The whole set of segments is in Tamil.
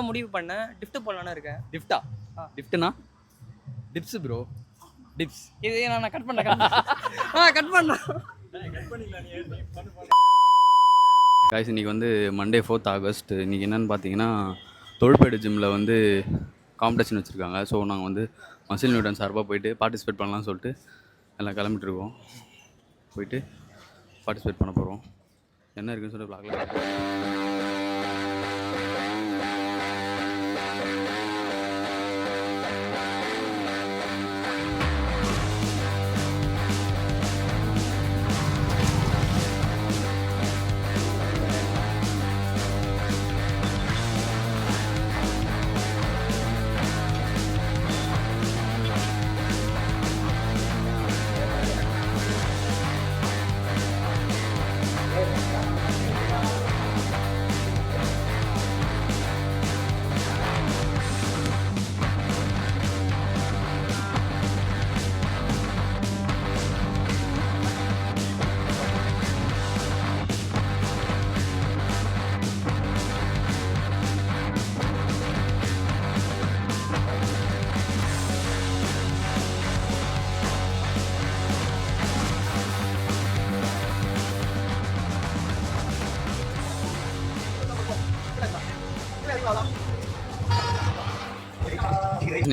முடிவு பண்ணேன். டிஃப்ட் போடலான்னு இருக்கேன். டிஃப்டா? டிஃப்ட்னா டிப்ஸ் ப்ரோ. டிப்ஸ். இது நான் கட் பண்ணேன். கட் பண்ணேன். காய்ஸ் இன்னைக்கு வந்து மண்டே 4th ஆகஸ்ட். இன்றைக்கி என்னென்னு பார்த்தீங்கன்னா தொழுப்பேடு ஜிம்மில் வந்து காம்படிஷன் வச்சுருக்காங்க. ஸோ நாங்கள் வந்து மசில் நியூட்டன் சார்பாக போயிட்டு பார்ட்டிசிபேட் பண்ணலாம்னு சொல்லிட்டு எல்லாம் கிளம்பிட்டுருக்கோம். போயிட்டு பார்ட்டிசிபேட் பண்ண போகிறோம். என்ன இருக்குன்னு சொல்லி பார்க்கலாம்.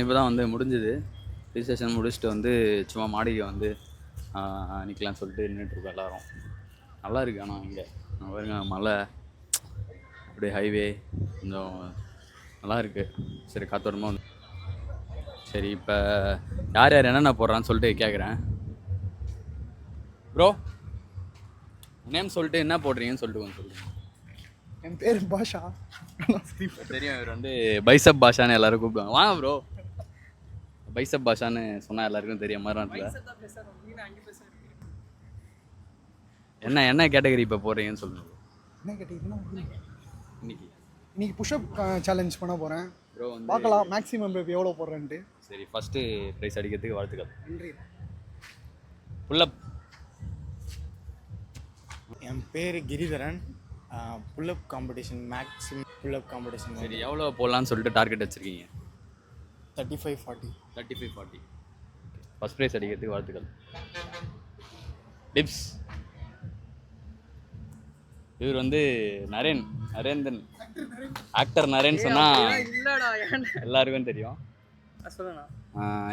இப்போ தான் வந்து முடிஞ்சுது. ரிஜிஸ்ட்ரேஷன் முடிச்சுட்டு வந்து சும்மா மாடிக்கு வந்து நிற்கலான்னு சொல்லிட்டு நின்றுட்டுருக்கோம் எல்லோரும். நல்லா இருக்கு. ஆனால் இங்கே பாருங்க மலை அப்படியே ஹைவே கொஞ்சம் நல்லா இருக்குது. சரி காத்தோட்டமாக வந்து சரி இப்போ யார் யார் என்னென்ன போடுறான்னு சொல்லிட்டு கேட்குறேன். ப்ரோ நேம் சொல்லிட்டு என்ன போடுறீங்கன்னு சொல்லிட்டு கொஞ்சம் சொல்லுங்கள். என் பேர் பாஷா. தெரியும் இவர் வந்து பைசப் பாஷான்னு எல்லாரும் கூப்பிடுவாங்க. வாங்க ப்ரோ. பைசப் பாஷான்னு சொன்னால் எல்லாருக்கும் தெரியும் மறுநாட்டில். என்ன கேட்டகரி இப்போ போடுறீங்கன்னு சொல்லுங்கள். என்ன கேட்டீங்கன்னா இன்னைக்கு புஷ்அப் சேலஞ்ச் பண்ண போகிறேன் ப்ரோ. வந்து பார்க்கலாம் மேக்ஸிமம் எவ்வளோ போடுறேன்ட்டு. சரி ஃபஸ்ட்டு ப்ரைஸ் அடிக்கிறதுக்கு வாழ்த்துக்கள். நன்றி. புல்லப். என் பேர் Giridharan. Pull-up competition maximum pull-up competition. சரி எவ்வளோ போடலான்னு சொல்லிட்டு டார்கெட் வச்சுருக்கீங்க? 35-40. 35-40. ஃபஸ்ட் ப்ரைஸ் அடிக்கிறதுக்கு வாழ்த்துக்கள். டிப்ஸ். இவர் வந்து நரேந்தன் ஆக்டர் நரேன் சொன்னால் எல்லாருக்கும் தெரியும். சொல்லுண்ணா.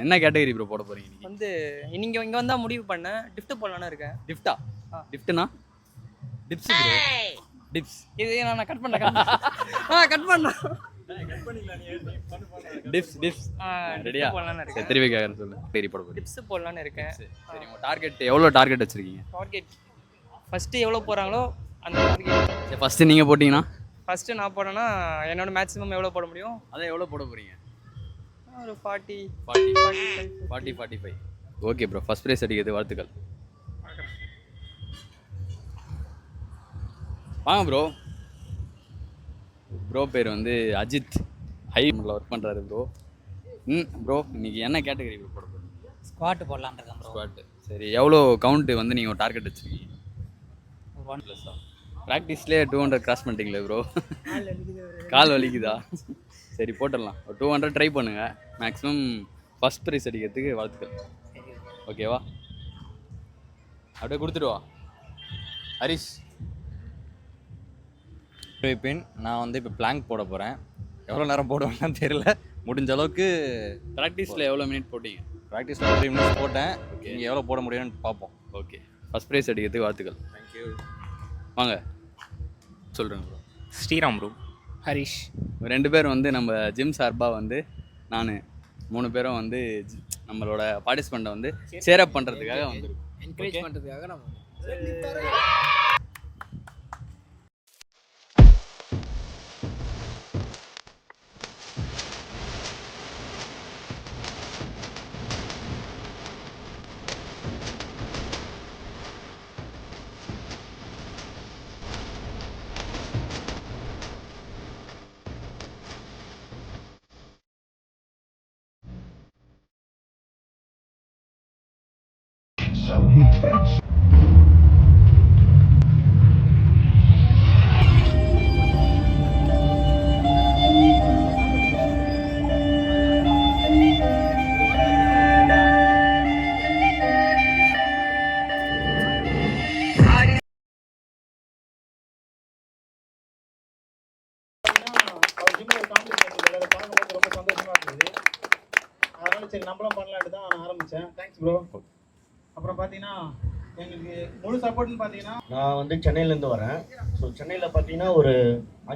என்ன கேட்டகரி ப்ரோ போட போகிறீங்க நீங்கள்? வந்து இங்கே வந்தால் முடிவு பண்ணேன். டிஃப்ட் போடலான்னு இருக்கேன். டிஃப்டா? டிஃப்ட்னா டிப்ஸ் ப்ரோ. டிப்ஸ். இது நான் கட் பண்ணேன். கட் பண்ணேன். டிப்ஸ். ரெடியா? திருப்பி கேட்குறேன் சொல்லு. சரி போட போகிறேன். டிப்ஸ் போடலான்னு இருக்கேன். சரி உங்கள் டார்கெட் எவ்வளோ டார்கெட் வச்சுருக்கீங்க? டார்கெட் ஃபஸ்ட்டு எவ்வளோ போகிறாங்களோ அந்த டார்கெட். சரி ஃபஸ்ட்டு நீங்கள் போட்டிங்கன்னா? ஃபஸ்ட்டு நான் போனேன்னா என்னோட மேக்ஸிமம் எவ்வளோ போட முடியும்? அதான் எவ்வளோ போட போகிறீங்க? ஒரு 40 45. Okay bro. ஃபஸ்ட் ப்ரைஸ் அடிக்கிறது வாழ்த்துக்கள். வாங்க ப்ரோ. ப்ரோ பேர் வந்து அஜித். ஹைமில் ஒர்க் பண்ணுறாரு ப்ரோ. ப்ரோ இன்றைக்கி என்ன கேட்டகரி ப்ரோ போட போகிறீங்க? ஸ்குவாட் போடலான்னு இருக்கேன் ப்ரோ. ஸ்குவாட்டு. சரி எவ்வளோ கவுண்ட்டு வந்து நீங்கள் டார்கெட் வச்சுருக்கீங்க? 1+. ப்ராக்டிஸ்லேயே 200 கிராஸ் பண்ணிட்டீங்களே ப்ரோ. கால் வலிக்குதா? சரி போட்டுடலாம். ஒரு 200 ட்ரை பண்ணுங்கள். மேக்ஸிமம் ஃபஸ்ட் ப்ரைஸ் அடிக்கிறதுக்கு வாழ்த்துக்கள். ஓகேவா? அப்படியே கொடுத்துடுவா. ஹரிஷ். வைப்பேன். நான் வந்து இப்போ பிளாங்க் போட போகிறேன். எவ்வளோ நேரம் போடுவேன்னு தெரியல. முடிஞ்ச அளவுக்கு ப்ராக்டிஸில் எவ்வளோ மினிட் போட்டீங்க? ப்ராக்டிஸில் 3 மினிட்ஸ் போட்டேன். நீங்கள் எவ்வளோ போட முடியும்னு பார்ப்போம். ஓகே ஃபஸ்ட் ப்ரைஸ் அடிக்கிறதுக்கு வாழ்த்துக்கள். தேங்க்யூ. வாங்க சொல்கிறேன் ப்ரோ. ஸ்ரீராம் ப்ரோ. ஹரிஷ். 2 பேர் வந்து நம்ம ஜிம் சார்பாக வந்து நான் 3 பேரும் வந்து நம்மளோட பார்ட்டிசிபெண்ட்டை வந்து சேரப் பண்ணுறதுக்காக வந்துருக்கோம். என்கரேஜ் பண்ணுறதுக்காக நம்ம ஜிம்மில் ஒரு காம்படிஷன் இருக்குது, அதை பார்க்கும்போது ரொம்ப சந்தோஷமாக இருந்தது. அதனால சரி நம்மளும் பண்ணலான்ட்டு தான் நான் ஆரம்பித்தேன். Thanks bro. அப்புறம் பார்த்தீங்கன்னா எங்களுக்கு முழு சப்போர்ட்னு பார்த்தீங்கன்னா நான் வந்து சென்னையிலேருந்து வரேன். ஸோ சென்னையில் பார்த்தீங்கன்னா ஒரு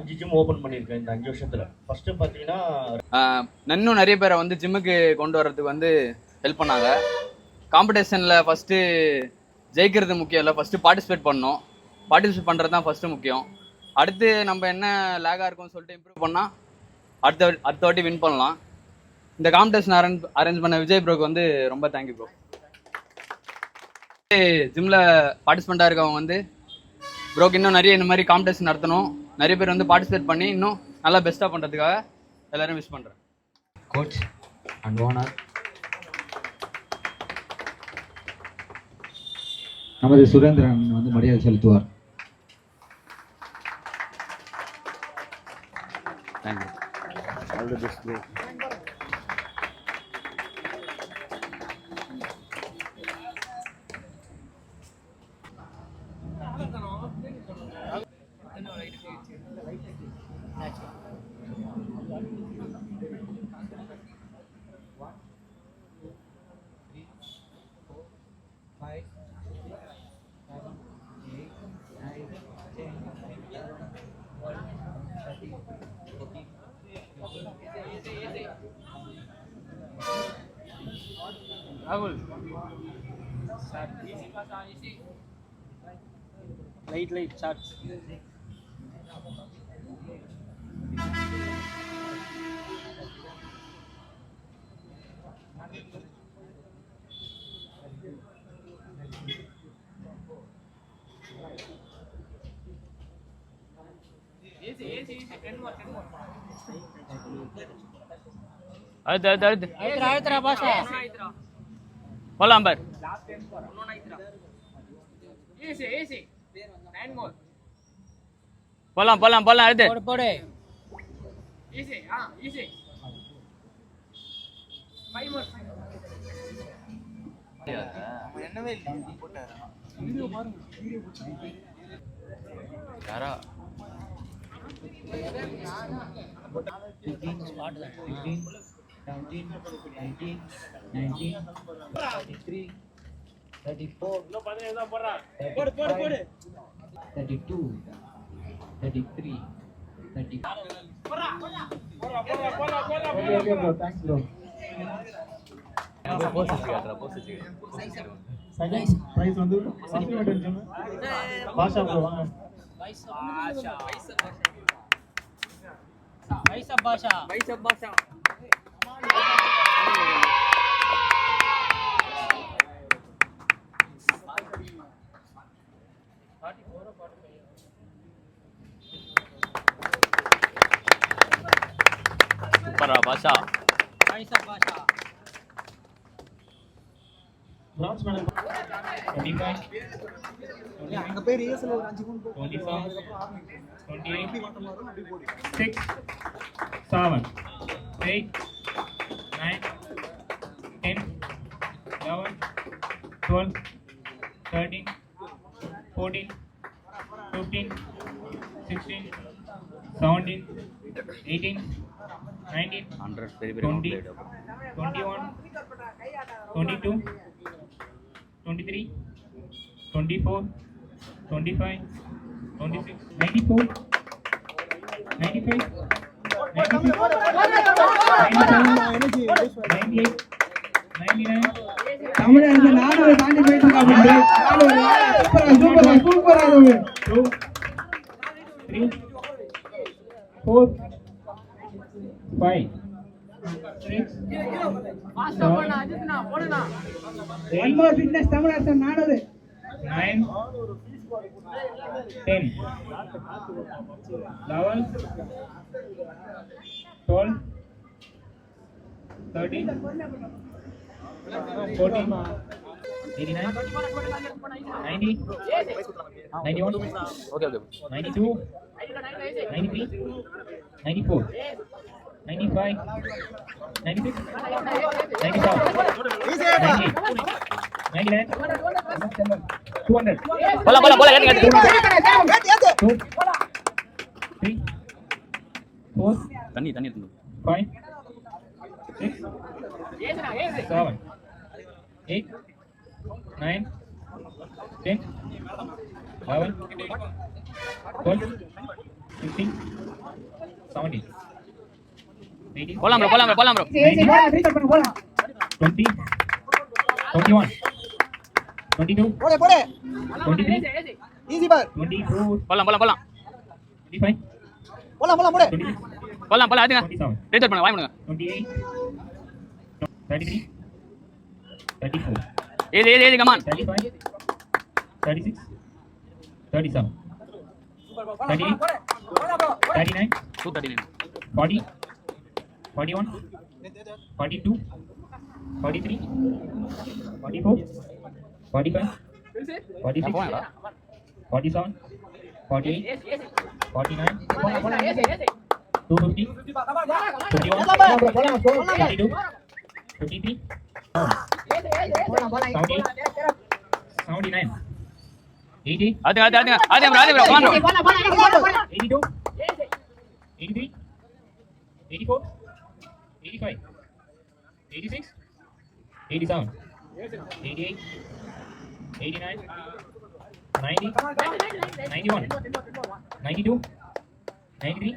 5 ஜிம் ஓப்பன் பண்ணியிருக்கேன் இந்த 5 வருஷத்தில். ஃபஸ்ட்டு பார்த்தீங்கன்னா இன்னும் நிறைய பேரை வந்து ஜிம்முக்கு கொண்டு வர்றதுக்கு வந்து ஹெல்ப் பண்ணாங்க. காம்படிஷனில் ஃபஸ்ட்டு ஜெயிக்கிறது முக்கியம் இல்லை, ஃபஸ்ட்டு பார்ட்டிசிபேட் பண்ணணும். பார்ட்டிசிபேட் பண்ணுறது தான் ஃபஸ்ட்டு முக்கியம். அடுத்து நம்ம என்ன லேகாக இருக்கும்னு சொல்லிட்டு இம்ப்ரூவ் பண்ணால் அடுத்த வாட்டி வின் பண்ணலாம். இந்த காம்படிஷன் அரேஞ்ச் பண்ண விஜய் ப்ரோக்கு வந்து ரொம்ப தேங்க்யூ ப்ரோ. ஜிம்மில் பார்ட்டிசிபெண்ட்டாக இருக்கவங்க வந்து ப்ரோக்கு இன்னும் நிறைய இந்த மாதிரி காம்படிஷன் நடத்தணும், நிறைய பேர் வந்து பார்ட்டிசிபேட் பண்ணி இன்னும் நல்லா பெஸ்ட்டாக பண்ணுறதுக்காக எல்லாரும் விஷ் பண்ணுறேன். கோச் அண்ட் ஓனர் நமது சுரேந்திரன் வந்து மரியாதை செலுத்துவார். Thank you. All the best bro. Rahul. Start. Easy pass, easy. Light, start. Easy. 10 more. அடுத்து ஆயித்ரா பாஷா போலாம் பார். Easy 9 more. போலாம் அடுத்து போடு. Easy 5 more. என்னவே இல்லை போட்டாரு. வீடியோ பாருங்க, வீடியோ போச்சு. யாரா 15, 17, 18, 19, 33, 34, 32, 33, 34. Okay bro, thanks bro. Second prize வந்து சப்ளிமெண்டரி ஜிம் பாஷா ப்ரோ வாங்க. பாஷா சூப்பரா பாஷா. பிரான்ஸ் மெடல் 25 அங்க பேர் ஏஎஸ்ல ஒரு 5 குண் 24 28 எப்படி மாத்தமா வரும் அப்படி போடு. 6 7 8 9 10 11 12 13 14 15 16 17 18 19 100 பெரிய 20 21 22 23 24 25 26 94 95 96 97 98 தமிழக நாடு தாண்டி போயிட்டு இருக்காங்க. சூப்பரா 2 3 4 5 6 ஃபிட்னஸ் தமிழக நாடு 9 10 11 12 13 14 89 90 91 ஓகே 92 93 94 95 96 97 99 200 போலாம் ஏத்து 2 3 4 தண்ணி எடுத்து 5 6 7 8 9 10 11 12 15 17 18 போலாம் ப்ரோ 20 21 22 போடு 23 ஈஸி பார் 24 போலாம் 25 போடு 26 அதுங்க 27 ரீசார்ஜ் பண்ணுங்க வாய் பண்ணுங்க 28 33 34 ஏது கமான் 35 36 37 38 39 239 40 41 42 43 44 45 46 47 48 49 250 51 52 53 78 79 80 அதுங்க ப்ரோ கமான் ப்ரோ 82 83 84 85 86 87 88 89 90 91 92 93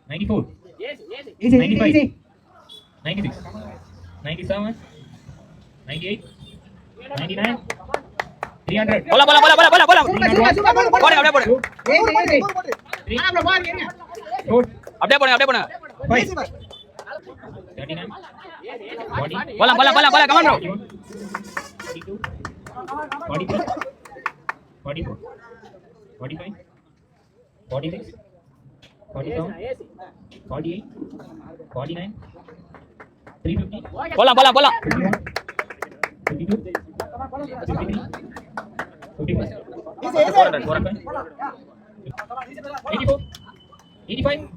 94 95 96 97 98 99 300 போலாம் போடு அப்படியே போடு அப்படியே போடுங்க 39 40 போலாம் கமான் ப்ரோ 42 43 44 45 46 47 48 49 350 போலாம் 51 52 53 55 84 85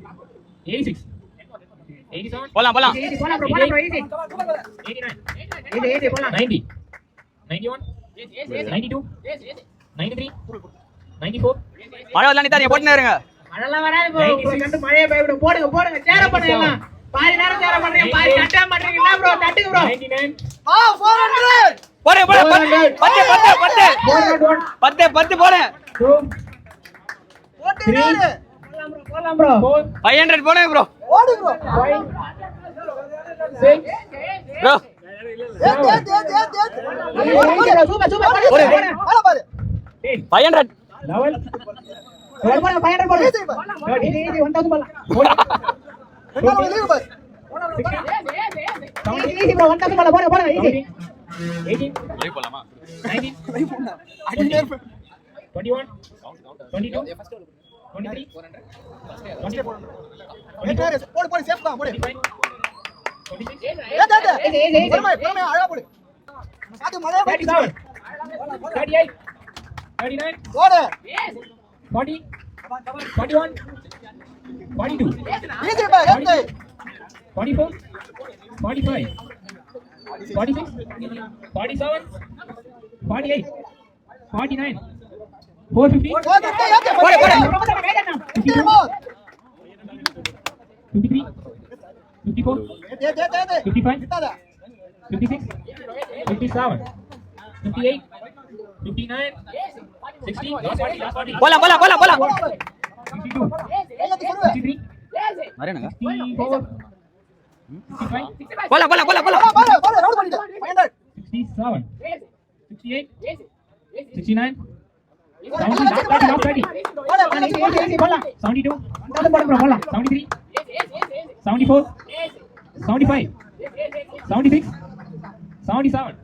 86 87 போலாம் 89 90 91 92 93 94 மழை வரலாம் நீ போட்டுனே இருங்க அதெல்லாம் வராது ப்ரோ கண்டு மழையை பயப்படும் போடுங்க சேர பண்ணுங்க எல்லாம் பாதி நேரம் சேர பண்றீங்க பாதி தட்டா பண்றீங்க என்ன ப்ரோ தட்டுங்க ப்ரோ 99 போடு 10 போடு 2 போலாம் ப்ரோ 500 போடுங்க ப்ரோ ஓடு ப்ரோ 5 6 ப்ரோ சூப்பர் பாரு 500 11 500 போடு இது 1000 போலாம் ஈஸி ப்ரோ 1000 போலாம் ஈஸி 18 லைவ் போலாமா 19 21 22 23 போடு சேஃப் தான் போடு 26 அழகா போடு அது மழையை 37 38 39 போடு 40 41 42 ஈஸி பார் 44 45 46 47 48 49 450 53 54 55 56 57 58 59 60 last 40 போலாம் 62 63 நிறையனுங்க 64 65 போலாம் 67 68 69 70 72 73 74 75 76 77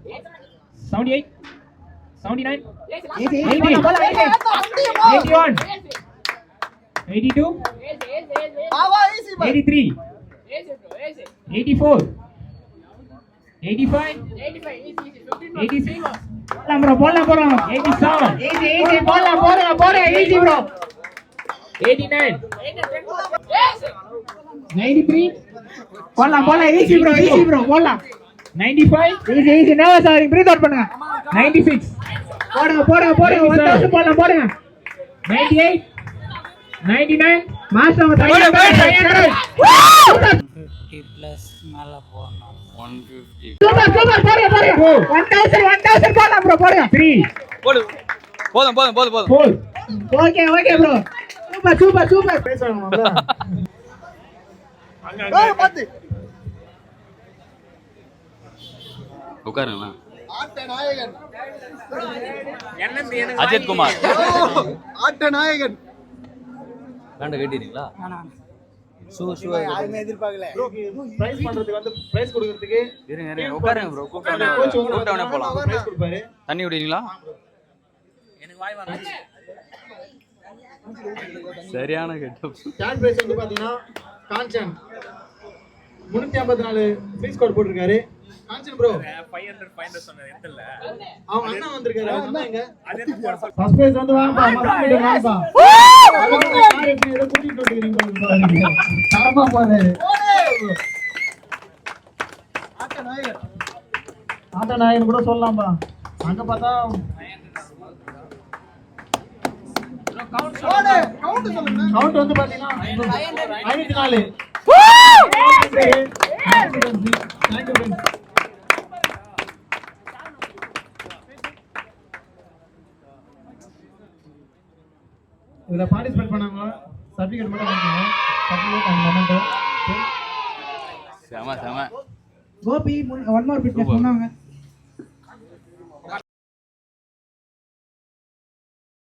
78 79 80 81 82 83 84 85 86 போலாம் 87 ஈஸி போடுங்க ஈஸி ப்ரோ 89 93 போலாம் ஈஸி ப்ரோ போலாம் 95 ஈஸி நர்வஸ் ஆகிறீங்க பிரீத் அவுட் பண்ணுங்க 96 போடுங்க 1000 போடுங்க 98 99 மாஸ்டர் அவங்க 500. 50 ப்ளஸ் மேலே போகணும். 150. சூப்பர் சூப்பர் போடுங்க போடுங்க 1000 போடலாம் ப்ரோ போடுங்க 3 போடு போதும் போதும் போதும் போதும் 4 okay okay bro super super super பேசுவாங்க உட்காருங்களா அஜித் குமார் வேண்ட கேட்டீங்களா பிரைஸ் பண்றதுக்கு வந்து பிரைஸ் கொடுக்கிறதுக்கு இருங்க உட்காருங்க ப்ரோ கூப்பிட்டவனே போலாம் பிரைஸ் கொடுப்பாரு. தண்ணி குடிங்களா சரியான கெட்டப் ஸ்டாண்ட் பிரைஸ் வந்து பாத்தீங்கன்னா காஞ்சன் 354 ஃபீஸ் கோட் போட்டிருக்காரு. காஞ்சன் ப்ரோ 500 சொன்னது எத்தல அவங்க அண்ணா வந்திருக்காரு. அவங்க அண்ணா எங்க ஃபர்ஸ்ட் பிரைஸ் வந்து வாங்கப்பா மறந்துட்டு வாங்கப்பா. கார் எப்படி ஏதோ கூட்டிட்டு வந்துக்கிறீங்க தரமா போறாரு. ஆட்ட நாயகன் கூட சொல்லலாம்பா. அங்க பார்த்தா கவுண்ட் வந்து பாத்தீங்கன்னா 504. இதுல பார்ட்டிசிபேட் பண்ணாங்க சர்டிபிகேட் மட்டும் வாங்கிக்கோங்க. Certificate and memento. செம செம கோபி ஒன் மோர் பிட்னஸ் சொன்னாங்க.